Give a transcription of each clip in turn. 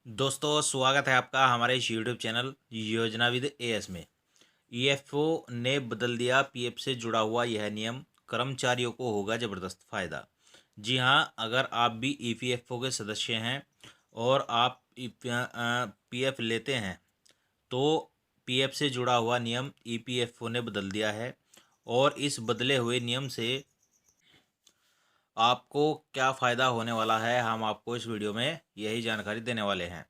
दोस्तों स्वागत है आपका हमारे इस यूट्यूब चैनल योजनाविद एएस में। ईएफओ ने बदल दिया पीएफ से जुड़ा हुआ यह नियम, कर्मचारियों को होगा ज़बरदस्त फ़ायदा। जी हां, अगर आप भी ईपीएफओ के सदस्य हैं और आप पीएफ लेते हैं तो पीएफ से जुड़ा हुआ नियम ईपीएफओ ने बदल दिया है। और इस बदले हुए नियम से आपको क्या फ़ायदा होने वाला है, हम आपको इस वीडियो में यही जानकारी देने वाले हैं।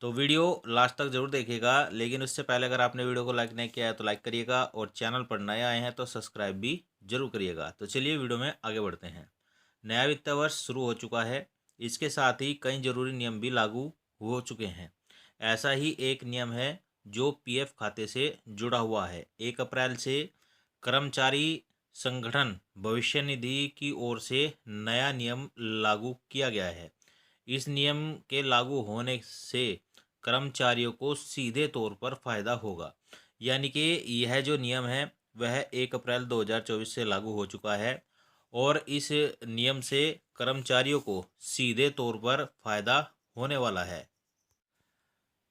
तो वीडियो लास्ट तक ज़रूर देखिएगा, लेकिन उससे पहले अगर आपने वीडियो को लाइक नहीं किया है तो लाइक करिएगा और चैनल पर नए आए हैं तो सब्सक्राइब भी जरूर करिएगा। तो चलिए वीडियो में आगे बढ़ते हैं। नया वित्त वर्ष शुरू हो चुका है, इसके साथ ही कई जरूरी नियम भी लागू हो चुके हैं। ऐसा ही एक नियम है जो पीएफ खाते से जुड़ा हुआ है। 1 अप्रैल से कर्मचारी संगठन भविष्य निधि की ओर से नया नियम लागू किया गया है। इस नियम के लागू होने से कर्मचारियों को सीधे तौर पर फायदा होगा। यानी कि यह जो नियम है वह 1 अप्रैल 2024 से लागू हो चुका है और इस नियम से कर्मचारियों को सीधे तौर पर फायदा होने वाला है।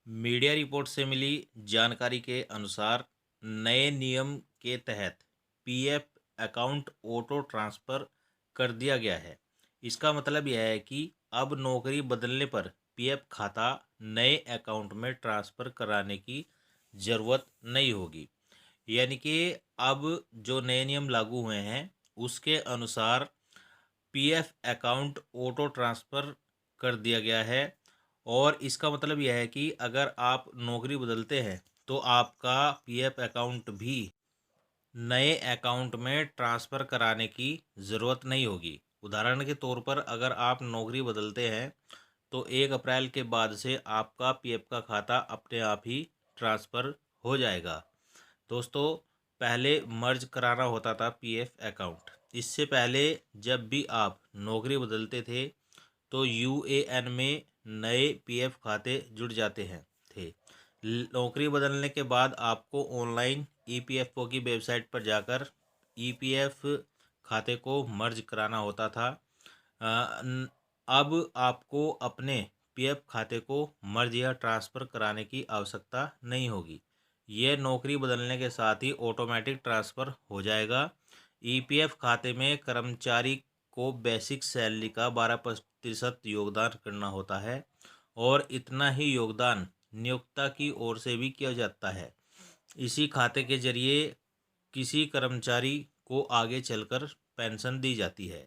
मीडिया रिपोर्ट से मिली जानकारी के अनुसार नए नियम के तहत पीएफ अकाउंट ऑटो ट्रांसफ़र कर दिया गया है। इसका मतलब यह है कि अब नौकरी बदलने पर पीएफ खाता नए अकाउंट में ट्रांसफ़र कराने की ज़रूरत नहीं होगी। यानी कि अब जो नए नियम लागू हुए हैं उसके अनुसार पीएफ अकाउंट ऑटो ट्रांसफ़र कर दिया गया है। और इसका मतलब यह है कि अगर आप नौकरी बदलते हैं तो आपका पीएफ अकाउंट भी नए अकाउंट में ट्रांसफ़र कराने की ज़रूरत नहीं होगी। उदाहरण के तौर पर अगर आप नौकरी बदलते हैं तो 1 अप्रैल के बाद से आपका पीएफ का खाता अपने आप ही ट्रांसफ़र हो जाएगा। दोस्तों, पहले मर्ज कराना होता था पीएफ अकाउंट। इससे पहले जब भी आप नौकरी बदलते थे तो यूएएन में नए पीएफ खाते जुड़ जाते हैं थे। नौकरी बदलने के बाद आपको ऑनलाइन ईपीएफओ की वेबसाइट पर जाकर ईपीएफ खाते को मर्ज कराना होता था। अब आपको अपने पीएफ खाते को मर्ज या ट्रांसफ़र कराने की आवश्यकता नहीं होगी। यह नौकरी बदलने के साथ ही ऑटोमेटिक ट्रांसफ़र हो जाएगा। ईपीएफ खाते में कर्मचारी को बेसिक सैलरी का 12% योगदान करना होता है और इतना ही योगदान नियोक्ता की ओर से भी किया जाता है। इसी खाते के जरिए किसी कर्मचारी को आगे चलकर पेंशन दी जाती है।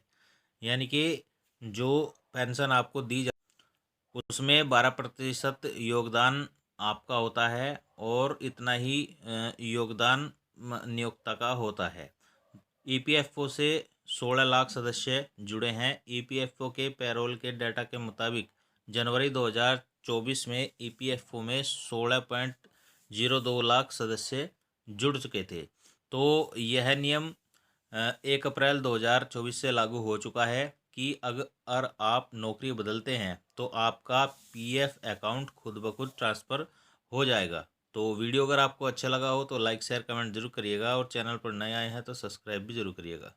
यानी कि जो पेंशन आपको दी जा उसमें 12% योगदान आपका होता है और इतना ही योगदान नियोक्ता का होता है। ईपीएफओ से 16 लाख सदस्य जुड़े हैं। ईपीएफओ के पैरोल के डाटा के मुताबिक जनवरी 2024 में ईपीएफओ में 16.02 लाख सदस्य जुड़ चुके थे। तो यह नियम 1 अप्रैल 2024 से लागू हो चुका है कि अगर आप नौकरी बदलते हैं तो आपका पीएफ अकाउंट खुद ब खुद ट्रांसफ़र हो जाएगा। तो वीडियो अगर आपको अच्छा लगा हो तो लाइक शेयर कमेंट जरूर करिएगा और चैनल पर नए आए हैं तो सब्सक्राइब भी जरूर करिएगा।